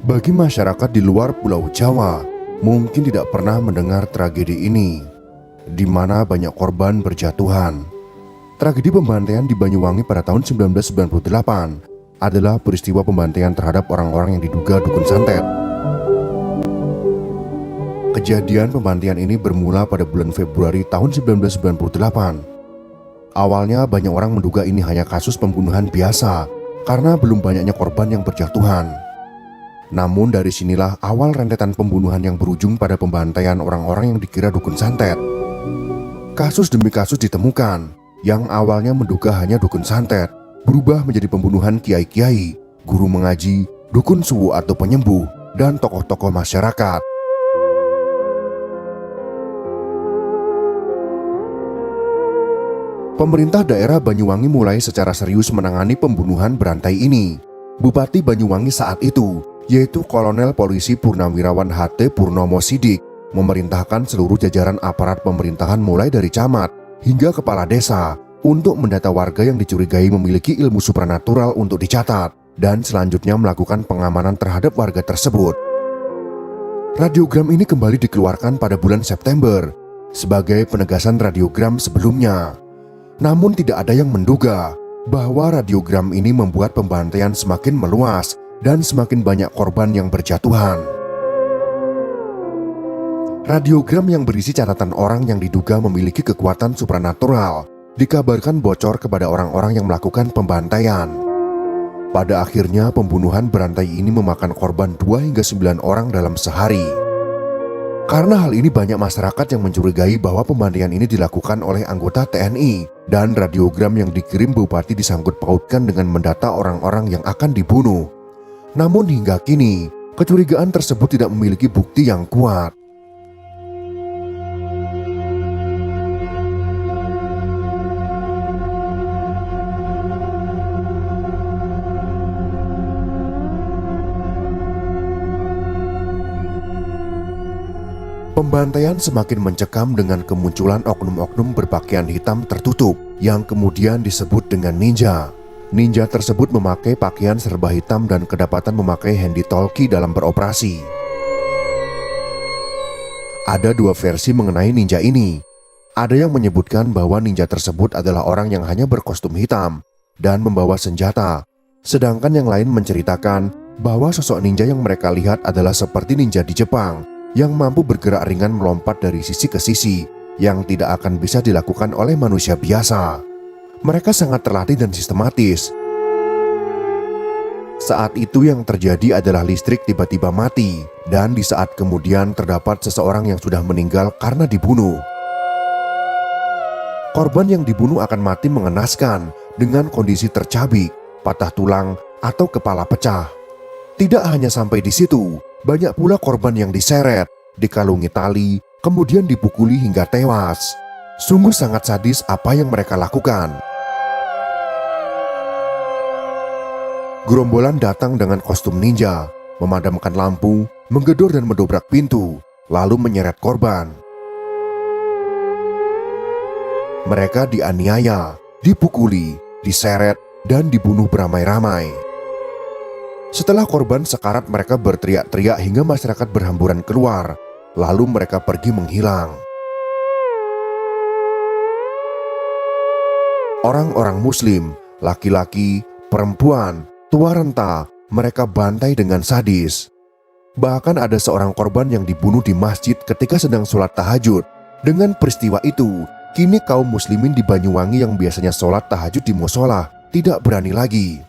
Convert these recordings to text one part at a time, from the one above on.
Bagi masyarakat di luar Pulau Jawa, mungkin tidak pernah mendengar tragedi ini, di mana banyak korban berjatuhan. Tragedi pembantaian di Banyuwangi pada tahun 1998 adalah peristiwa pembantaian terhadap orang-orang yang diduga dukun santet. Kejadian pembantaian ini bermula pada bulan Februari tahun 1998. Awalnya banyak orang menduga ini hanya kasus pembunuhan biasa karena belum banyaknya korban yang berjatuhan. Namun dari sinilah awal rentetan pembunuhan yang berujung pada pembantaian orang-orang yang dikira dukun santet. Kasus demi kasus ditemukan, yang awalnya menduga hanya dukun santet berubah menjadi pembunuhan kiai-kiai, guru mengaji, dukun suwu atau penyembuh, dan tokoh-tokoh masyarakat. Pemerintah daerah Banyuwangi mulai secara serius menangani pembunuhan berantai ini. Bupati Banyuwangi saat itu, yaitu Kolonel Polisi Purnawirawan H.T. Purnomo Sidik, memerintahkan seluruh jajaran aparat pemerintahan mulai dari camat hingga kepala desa untuk mendata warga yang dicurigai memiliki ilmu supranatural untuk dicatat dan selanjutnya melakukan pengamanan terhadap warga tersebut. Radiogram ini kembali dikeluarkan pada bulan September sebagai penegasan radiogram sebelumnya. Namun tidak ada yang menduga bahwa radiogram ini membuat pembantaian semakin meluas dan semakin banyak korban yang berjatuhan. Radiogram yang berisi catatan orang yang diduga memiliki kekuatan supranatural dikabarkan bocor kepada orang-orang yang melakukan pembantaian. Pada akhirnya pembunuhan berantai ini memakan korban 2 hingga 9 orang dalam sehari. Karena hal ini banyak masyarakat yang mencurigai bahwa pembantaian ini dilakukan oleh anggota TNI dan radiogram yang dikirim bupati disangkut pautkan dengan mendata orang-orang yang akan dibunuh. Namun hingga kini, kecurigaan tersebut tidak memiliki bukti yang kuat. Pembantaian semakin mencekam dengan kemunculan oknum-oknum berpakaian hitam tertutup yang kemudian disebut dengan ninja. Ninja tersebut memakai pakaian serba hitam dan kedapatan memakai handy talkie dalam beroperasi. Ada 2 versi mengenai ninja ini. Ada yang menyebutkan bahwa ninja tersebut adalah orang yang hanya berkostum hitam dan membawa senjata. Sedangkan yang lain menceritakan bahwa sosok ninja yang mereka lihat adalah seperti ninja di Jepang yang mampu bergerak ringan melompat dari sisi ke sisi yang tidak akan bisa dilakukan oleh manusia biasa. Mereka sangat terlatih dan sistematis. Saat itu yang terjadi adalah listrik tiba-tiba mati dan di saat kemudian terdapat seseorang yang sudah meninggal karena dibunuh. Korban yang dibunuh akan mati mengenaskan dengan kondisi tercabik, patah tulang, atau kepala pecah. Tidak hanya sampai di situ, banyak pula korban yang diseret, dikalungi tali, kemudian dipukuli hingga tewas. Sungguh sangat sadis apa yang mereka lakukan. Gerombolan datang dengan kostum ninja, memadamkan lampu, menggedor dan mendobrak pintu, lalu menyeret korban. Mereka dianiaya, dipukuli, diseret, dan dibunuh beramai-ramai. Setelah korban sekarat, mereka berteriak-teriak hingga masyarakat berhamburan keluar, lalu mereka pergi menghilang. Orang-orang muslim, laki-laki, perempuan, tua renta, mereka bantai dengan sadis. Bahkan ada seorang korban yang dibunuh di masjid ketika sedang sholat tahajud. Dengan peristiwa itu, kini kaum muslimin di Banyuwangi yang biasanya sholat tahajud di musola tidak berani lagi.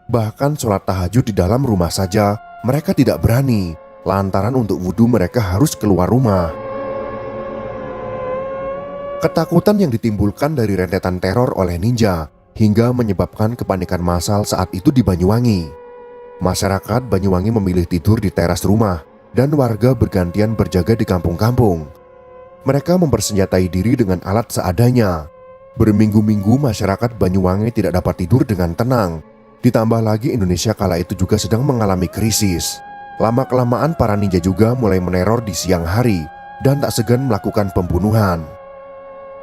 Bahkan sholat tahajud di dalam rumah saja mereka tidak berani, lantaran untuk wudhu mereka harus keluar rumah. Ketakutan yang ditimbulkan dari rentetan teror oleh ninja hingga menyebabkan kepanikan massal saat itu di Banyuwangi. Masyarakat Banyuwangi memilih tidur di teras rumah dan warga bergantian berjaga di kampung-kampung. Mereka mempersenjatai diri dengan alat seadanya. Berminggu-minggu masyarakat Banyuwangi tidak dapat tidur dengan tenang. Ditambah lagi Indonesia kala itu juga sedang mengalami krisis. Lama-kelamaan para ninja juga mulai meneror di siang hari dan tak segan melakukan pembunuhan.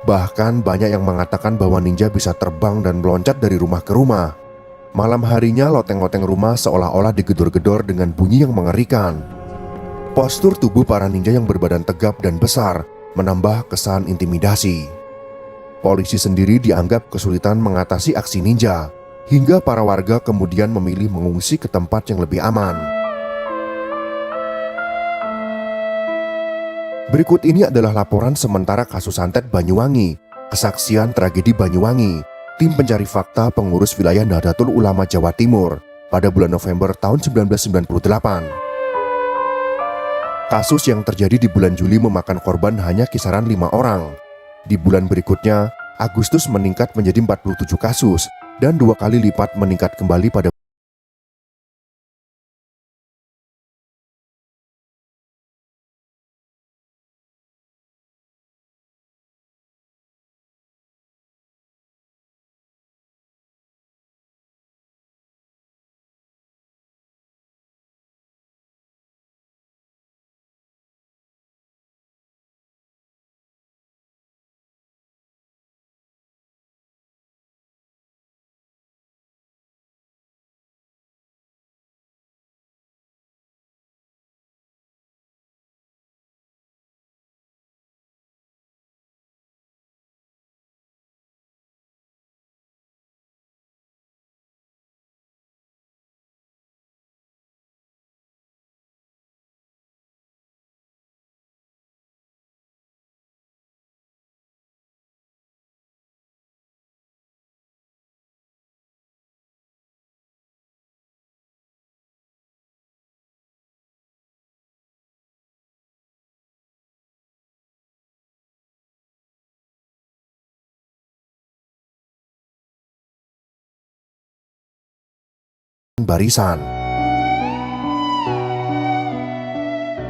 Bahkan banyak yang mengatakan bahwa ninja bisa terbang dan meloncat dari rumah ke rumah. Malam harinya loteng-loteng rumah seolah-olah digedor-gedor dengan bunyi yang mengerikan. Postur tubuh para ninja yang berbadan tegap dan besar menambah kesan intimidasi. Polisi sendiri dianggap kesulitan mengatasi aksi ninja, hingga para warga kemudian memilih mengungsi ke tempat yang lebih aman. Berikut ini adalah laporan sementara kasus santet Banyuwangi, kesaksian tragedi Banyuwangi, tim pencari fakta pengurus wilayah Nahdlatul Ulama Jawa Timur pada bulan November tahun 1998. Kasus yang terjadi di bulan Juli memakan korban hanya kisaran 5 orang. Di bulan berikutnya, Agustus meningkat menjadi 47 kasus dan 2 kali lipat meningkat kembali pada barisan.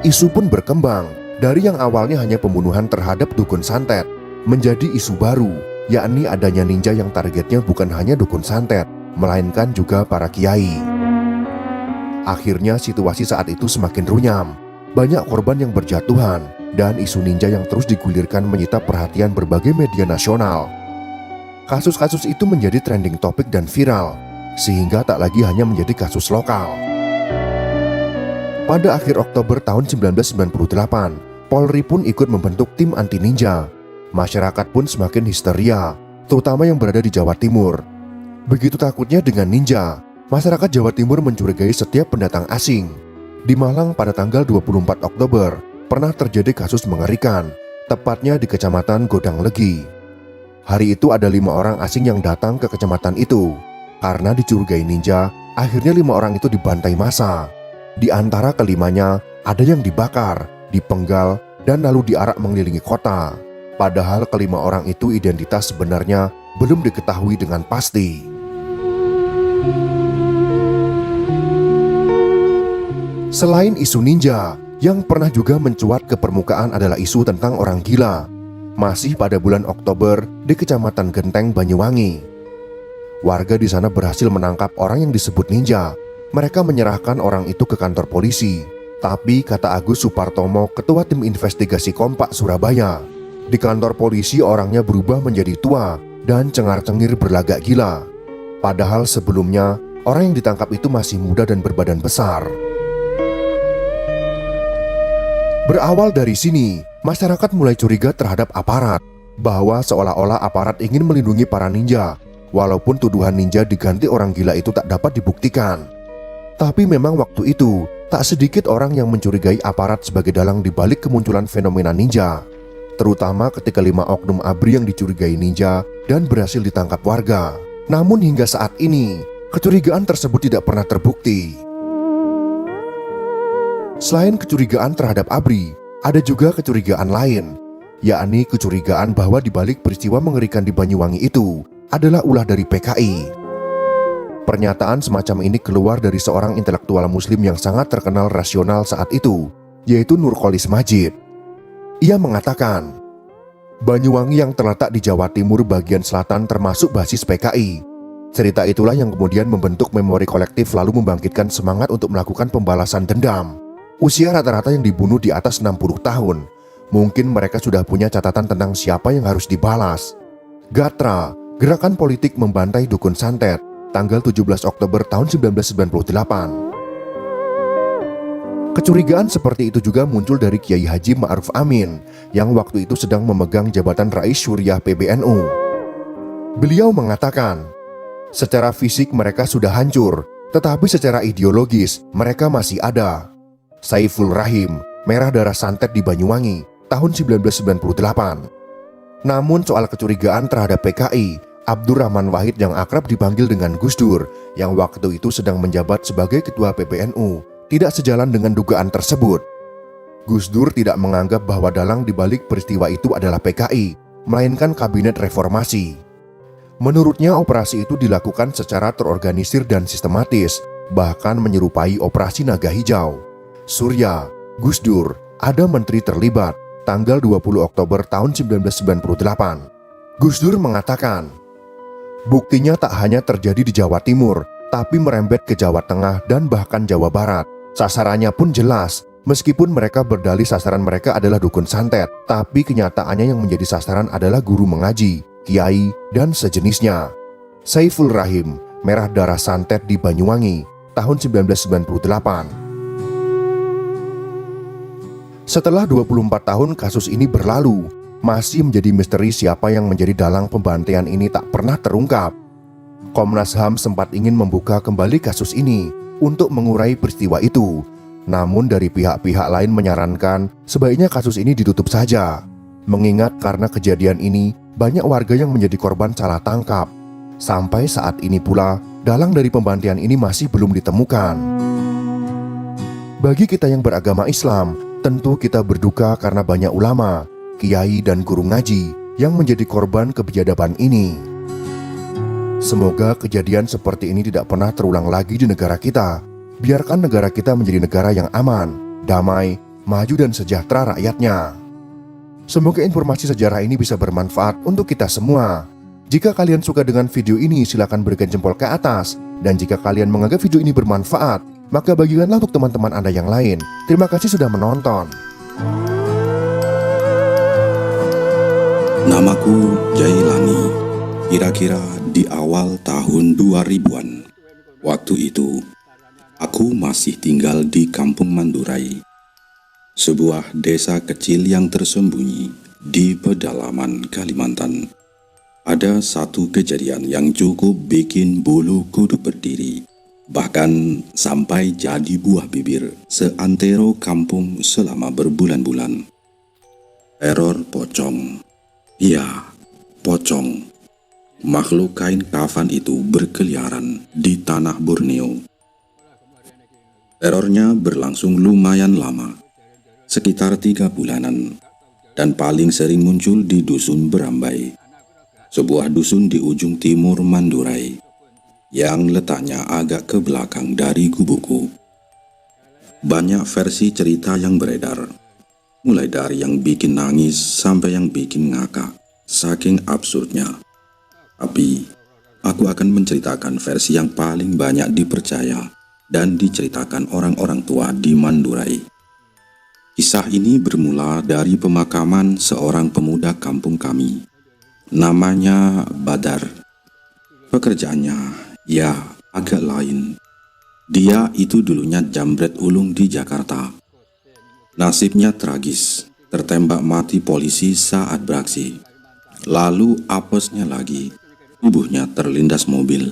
Isu pun berkembang dari yang awalnya hanya pembunuhan terhadap dukun santet menjadi isu baru, yakni adanya ninja yang targetnya bukan hanya dukun santet, melainkan juga para kiai. Akhirnya situasi saat itu semakin runyam, banyak korban yang berjatuhan, dan isu ninja yang terus digulirkan menyita perhatian berbagai media nasional. Kasus-kasus itu menjadi trending topik dan viral, sehingga tak lagi hanya menjadi kasus lokal. Pada akhir Oktober tahun 1998, Polri pun ikut membentuk tim anti ninja. Masyarakat pun semakin histeria, terutama yang berada di Jawa Timur. Begitu takutnya dengan ninja, masyarakat Jawa Timur mencurigai setiap pendatang asing. Di Malang pada tanggal 24 Oktober, pernah terjadi kasus mengerikan, tepatnya di Kecamatan Godang Legi. Hari itu ada 5 orang asing yang datang ke kecamatan itu. Karena dicurigai ninja, akhirnya 5 orang itu dibantai massa. Di antara kelimanya, ada yang dibakar, dipenggal, dan lalu diarak mengelilingi kota. Padahal kelima orang itu identitas sebenarnya belum diketahui dengan pasti. Selain isu ninja, yang pernah juga mencuat ke permukaan adalah isu tentang orang gila. Masih pada bulan Oktober di Kecamatan Genteng, Banyuwangi. Warga di sana berhasil menangkap orang yang disebut ninja. Mereka menyerahkan orang itu ke kantor polisi. Tapi kata Agus Supartomo, ketua tim investigasi Kompak Surabaya, di kantor polisi orangnya berubah menjadi tua dan cengar-cengir berlagak gila. Padahal sebelumnya orang yang ditangkap itu masih muda dan berbadan besar. Berawal dari sini, masyarakat mulai curiga terhadap aparat, bahwa seolah-olah aparat ingin melindungi para ninja. Walaupun tuduhan ninja diganti orang gila itu tak dapat dibuktikan. Tapi memang waktu itu, tak sedikit orang yang mencurigai aparat sebagai dalang di balik kemunculan fenomena ninja. Terutama ketika 5 oknum ABRI yang dicurigai ninja dan berhasil ditangkap warga. Namun hingga saat ini, kecurigaan tersebut tidak pernah terbukti. Selain kecurigaan terhadap ABRI, ada juga kecurigaan lain, yakni kecurigaan bahwa di balik peristiwa mengerikan di Banyuwangi itu adalah ulah dari PKI. Pernyataan semacam ini keluar dari seorang intelektual muslim yang sangat terkenal rasional saat itu, yaitu Nurkolis Majid. Ia mengatakan, Banyuwangi yang terletak di Jawa Timur bagian selatan termasuk basis PKI. Cerita itulah yang kemudian membentuk memori kolektif lalu membangkitkan semangat untuk melakukan pembalasan dendam. Usia rata-rata yang dibunuh di atas 60 tahun. Mungkin mereka sudah punya catatan tentang siapa yang harus dibalas. Gatra, gerakan politik membantai dukun santet, tanggal 17 Oktober tahun 1998. Kecurigaan seperti itu juga muncul dari Kiai Haji Ma'ruf Amin yang waktu itu sedang memegang jabatan Rais Syuriah PBNU. Beliau mengatakan, secara fisik mereka sudah hancur, tetapi secara ideologis mereka masih ada. Saiful Rahim, Merah Darah Santet di Banyuwangi, tahun 1998. Namun soal kecurigaan terhadap PKI, Abdurrahman Wahid yang akrab dipanggil dengan Gus Dur, yang waktu itu sedang menjabat sebagai Ketua PBNU, tidak sejalan dengan dugaan tersebut. Gus Dur tidak menganggap bahwa dalang dibalik peristiwa itu adalah PKI, melainkan Kabinet Reformasi. Menurutnya operasi itu dilakukan secara terorganisir dan sistematis, bahkan menyerupai operasi Naga Hijau. Surya, Gus Dur, ada menteri terlibat, tanggal 20 Oktober tahun 1998. Gus Dur mengatakan, buktinya tak hanya terjadi di Jawa Timur, tapi merembet ke Jawa Tengah dan bahkan Jawa Barat. Sasarannya pun jelas, meskipun mereka berdalih sasaran mereka adalah dukun santet, tapi kenyataannya yang menjadi sasaran adalah guru mengaji, kiai, dan sejenisnya. Saiful Rahim, Merah Darah Santet di Banyuwangi, tahun 1998. Setelah 24 tahun kasus ini berlalu, masih menjadi misteri siapa yang menjadi dalang pembantaian ini tak pernah terungkap. Komnas HAM sempat ingin membuka kembali kasus ini untuk mengurai peristiwa itu. Namun dari pihak-pihak lain menyarankan sebaiknya kasus ini ditutup saja. Mengingat karena kejadian ini banyak warga yang menjadi korban salah tangkap. Sampai saat ini pula dalang dari pembantaian ini masih belum ditemukan. Bagi kita yang beragama Islam, tentu kita berduka karena banyak ulama, kiai dan guru ngaji yang menjadi korban kebiadaban ini. Semoga kejadian seperti ini tidak pernah terulang lagi di negara kita. Biarkan negara kita menjadi negara yang aman, damai, maju dan sejahtera rakyatnya. Semoga informasi sejarah ini bisa bermanfaat untuk kita semua. Jika kalian suka dengan video ini, silakan berikan jempol ke atas. Dan jika kalian menganggap video ini bermanfaat, maka bagikanlah untuk teman-teman Anda yang lain. Terima kasih sudah menonton. Namaku Jailani. Kira-kira di awal tahun 2000-an. Waktu itu, aku masih tinggal di Kampung Mandurai, sebuah desa kecil yang tersembunyi di pedalaman Kalimantan. Ada satu kejadian yang cukup bikin bulu kuduk berdiri, bahkan sampai jadi buah bibir seantero kampung selama berbulan-bulan. Teror pocong. Ya, pocong. Makhluk kain kafan itu berkeliaran di tanah Borneo. Terornya berlangsung lumayan lama, sekitar 3 bulanan, dan paling sering muncul di Dusun Berambai, sebuah dusun di ujung timur Mandurai, yang letaknya agak ke belakang dari gubuku. Banyak versi cerita yang beredar, mulai dari yang bikin nangis sampai yang bikin ngakak, saking absurdnya. Tapi, aku akan menceritakan versi yang paling banyak dipercaya dan diceritakan orang-orang tua di Mandurai. Kisah ini bermula dari pemakaman seorang pemuda kampung kami. Namanya Badar. Pekerjaannya, ya, agak lain. Dia itu dulunya jambret ulung di Jakarta. Nasibnya tragis, tertembak mati polisi saat beraksi. Lalu apesnya lagi, tubuhnya terlindas mobil.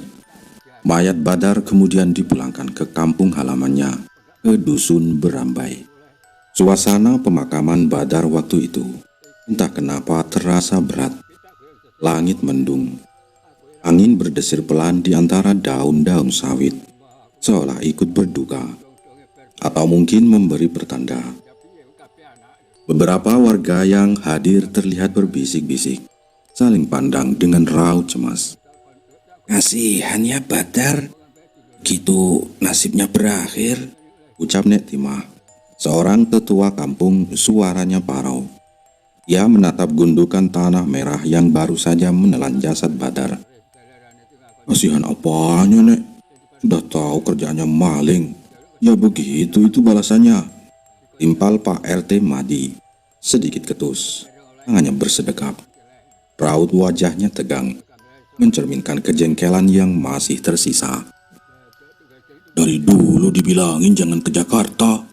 Mayat Badar kemudian dipulangkan ke kampung halamannya, ke Dusun Berambai. Suasana pemakaman Badar waktu itu, entah kenapa terasa berat. Langit mendung. Angin berdesir pelan di antara daun-daun sawit, seolah ikut berduka, atau mungkin memberi pertanda. Beberapa warga yang hadir terlihat berbisik-bisik, saling pandang dengan raut cemas. "Kasihan ya Badar, gitu nasibnya berakhir," ucap Nek Timah, seorang tetua kampung, suaranya parau. Ia menatap gundukan tanah merah yang baru saja menelan jasad Badar. "Kasihan apanya, Nek? Sudah tahu kerjaannya maling." "Ya begitu itu balasannya," timpal Pak RT Madi, sedikit ketus, tangannya bersedekap. Raut wajahnya tegang. mencerminkan kejengkelan yang masih tersisa. Dari dulu dibilangin jangan ke Jakarta,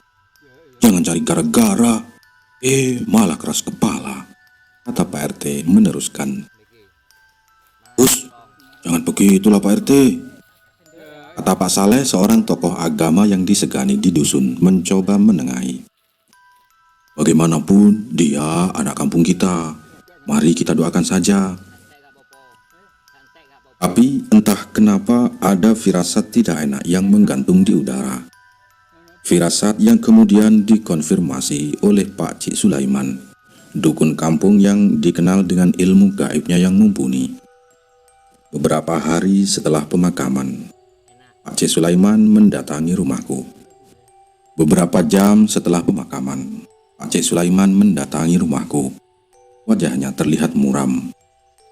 jangan cari gara-gara, malah keras kepala, kata Pak RT meneruskan. Us, jangan begitulah Pak RT, kata Pak Saleh, seorang tokoh agama yang disegani di dusun, mencoba menengahi. Bagaimanapun dia anak kampung kita, mari kita doakan saja. Tapi entah kenapa ada firasat tidak enak yang menggantung di udara. Firasat yang kemudian dikonfirmasi oleh Pak Cik Sulaiman, dukun kampung yang dikenal dengan ilmu gaibnya yang mumpuni. Beberapa hari setelah pemakaman, Pak Cik Sulaiman mendatangi rumahku. Beberapa jam setelah pemakaman, Pak Cik Sulaiman mendatangi rumahku. Wajahnya terlihat muram,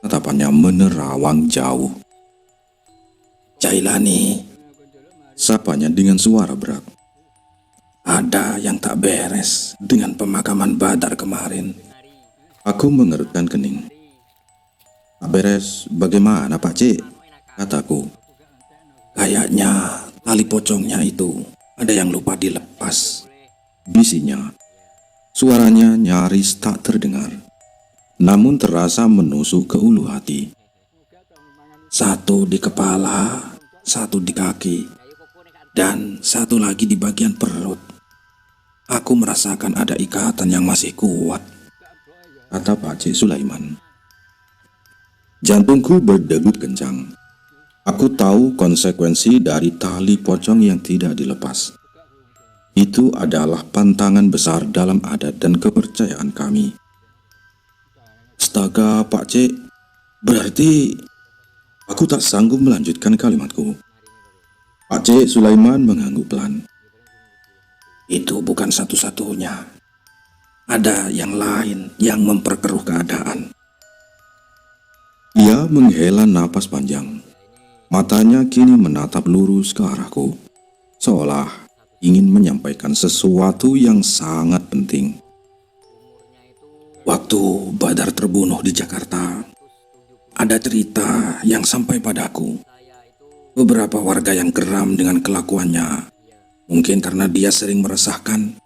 tatapannya menerawang jauh. Jailani, sapanya dengan suara berat. Ada yang tak beres dengan pemakaman Badar kemarin. Aku mengerutkan kening. Tak beres bagaimana Pak Cik? Kataku. Kayaknya tali pocongnya itu ada yang lupa dilepas. Bisinya. Suaranya nyaris tak terdengar, namun terasa menusuk ke ulu hati. Satu di kepala, satu di kaki, dan satu lagi di bagian perut. Aku merasakan ada ikatan yang masih kuat, kata Pak Cik Sulaiman. Jantungku berdegup kencang. Aku tahu konsekuensi dari tali pocong yang tidak dilepas. Itu adalah pantangan besar dalam adat dan kepercayaan kami. Astaga Pak Cik, berarti aku tak sanggup melanjutkan kalimatku. Pak Cik Sulaiman mengangguk pelan. Itu bukan satu-satunya. Ada yang lain yang memperkeruh keadaan. Ia menghela napas panjang. Matanya kini menatap lurus ke arahku, seolah ingin menyampaikan sesuatu yang sangat penting. Waktu Badar terbunuh di Jakarta, ada cerita yang sampai padaku. Beberapa warga yang geram dengan kelakuannya, mungkin karena dia sering meresahkan,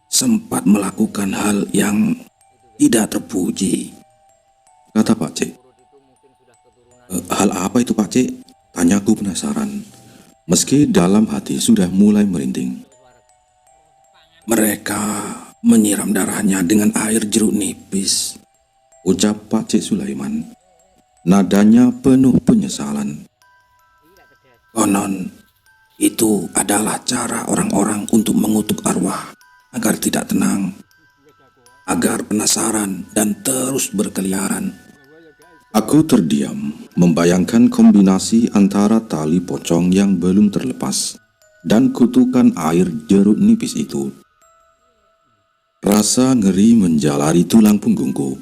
sempat melakukan hal yang tidak terpuji, kata Pak Cik. Hal apa itu Pak Cik? Tanyaku penasaran, meski dalam hati sudah mulai merinding. Mereka menyiram darahnya dengan air jeruk nipis, ucap Pak Cik Sulaiman. Nadanya penuh penyesalan. Konon, itu adalah cara orang-orang untuk mengutuk arwah agar tidak tenang, agar penasaran dan terus berkeliaran. Aku terdiam, membayangkan kombinasi antara tali pocong yang belum terlepas dan kutukan air jeruk nipis itu. Rasa ngeri menjalari tulang punggungku.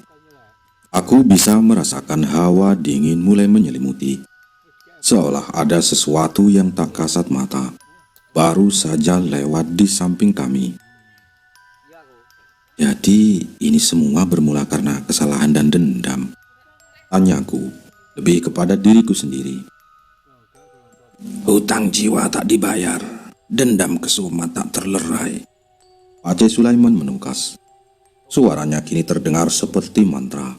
Aku bisa merasakan hawa dingin mulai menyelimuti, seolah ada sesuatu yang tak kasat mata baru saja lewat di samping kami. Jadi ini semua bermula karena kesalahan dan dendam, tanyaku, lebih kepada diriku sendiri. Hutang jiwa tak dibayar, dendam kesumat tak terlerai. Pak Cik Sulaiman menukas. Suaranya kini terdengar seperti mantra.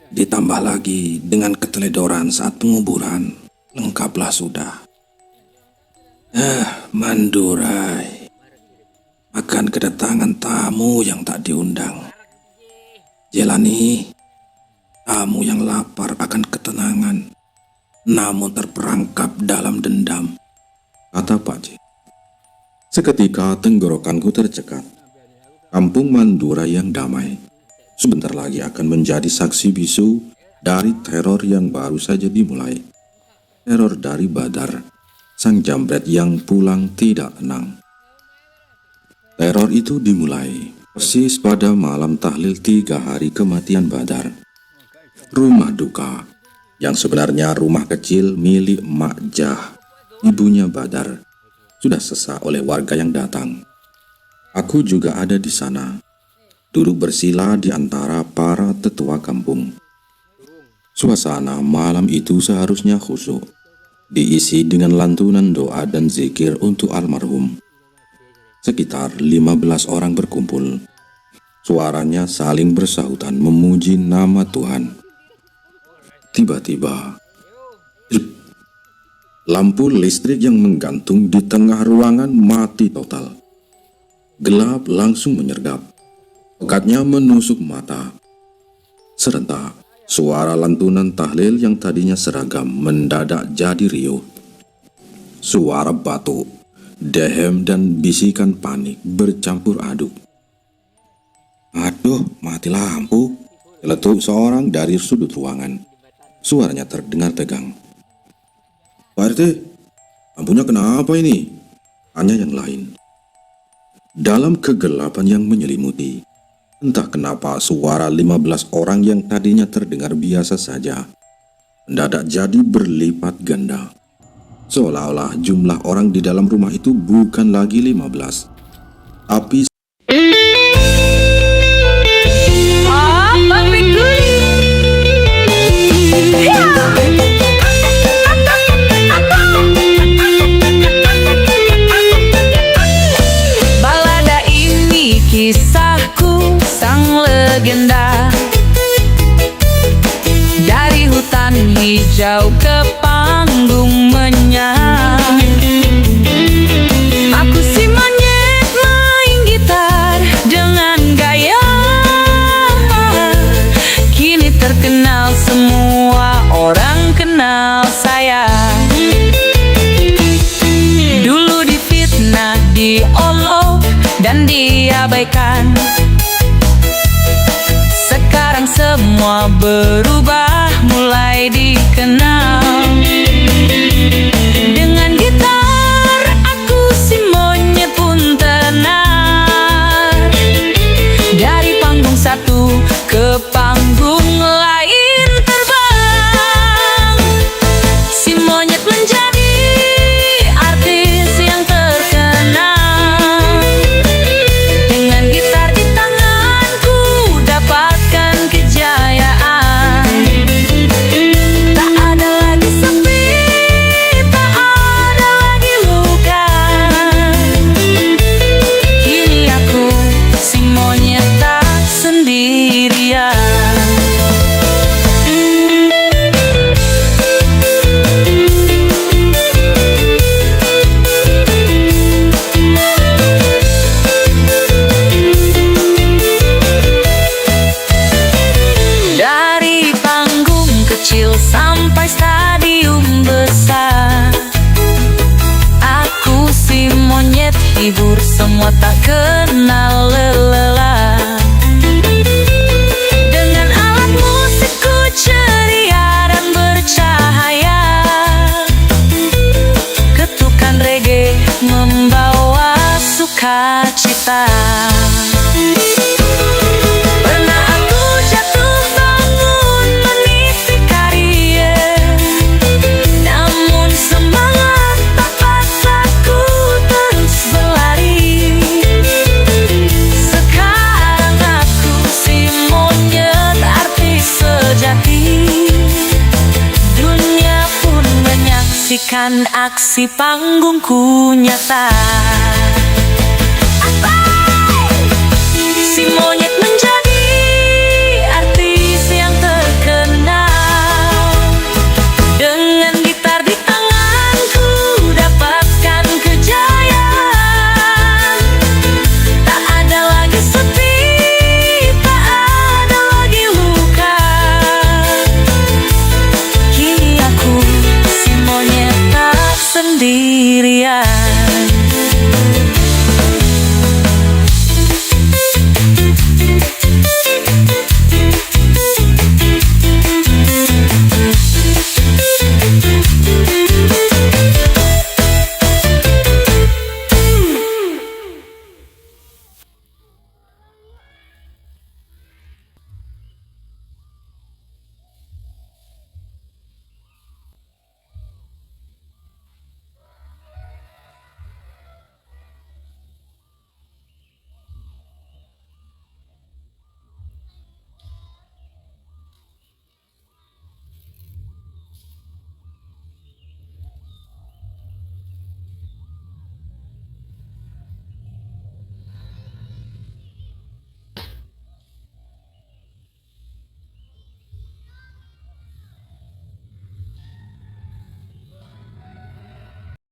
Ditambah lagi dengan keteledoran saat penguburan, lengkaplah sudah. Mandurai, akan kedatangan tamu yang tak diundang. Jelani, tamu yang lapar akan ketenangan, namun terperangkap dalam dendam, kata Pak Cik. Seketika tenggorokanku tercekat. Kampung Mandura yang damai sebentar lagi akan menjadi saksi bisu dari teror yang baru saja dimulai. Teror dari Badar, sang jambret yang pulang tidak tenang. Teror itu dimulai persis pada malam tahlil 3 hari kematian Badar. Rumah duka, yang sebenarnya rumah kecil milik Mak Jah, ibunya Badar, sudah sesak oleh warga yang datang. Aku juga ada di sana, duduk bersila di antara para tetua kampung. Suasana malam itu seharusnya khusyuk, diisi dengan lantunan doa dan zikir untuk almarhum. Sekitar 15 orang berkumpul. Suaranya saling bersahutan memuji nama Tuhan. Tiba-tiba, lampu listrik yang menggantung di tengah ruangan mati total. Gelap langsung menyergap. Pekatnya menusuk mata. Serentak, suara lantunan tahlil yang tadinya seragam mendadak jadi riuh. Suara batuk, dehem dan bisikan panik bercampur aduk. "Aduh, mati lampu!" Celetuk seorang dari sudut ruangan. Suaranya terdengar tegang. "Pak RT, lampunya kenapa ini?" tanya yang lain. Dalam kegelapan yang menyelimuti, entah kenapa suara 15 orang yang tadinya terdengar biasa saja mendadak jadi berlipat ganda. Seolah-olah jumlah orang di dalam rumah itu bukan lagi 15, tapi balada ini kisahku sang legenda. Dari hutan hijau ke panggung menyang, aku si monyet main gitar dengan gaya. Kini terkenal, semua orang kenal saya. Dulu difitnah, diolok dan diabaikan. Sekarang semua berubah, mulai dikenal. Dengan gitar aku si monyet pun tenar. Dari panggung satu ke panggung lain terbang. Si monyet menjadi artis yang terkenal. Dengan gitar di tanganku dapatkan kejayaan. Tak ada lagi sepi, tak ada lagi luka. Kini aku si monyet tak sendirian. Dari panggung kecil sampai stadium besar, aku si monyet hibur semua, tak kenal lelah. Dengan alat musikku ceria dan bercahaya, ketukan reggae membawa sukacita. Pernah aku jatuh bangun meniti karier, namun semangat tak paksaku terus berlari. Sekarang aku si monyet artis sejati. Dunia pun menyaksikan aksi panggungku nyata. Si monyet menjadi artis yang terkenal. Dengan gitar di tanganku dapatkan kejayaan. Tak ada lagi sepi, tak ada lagi luka. Kini aku si monyet tak sendirian.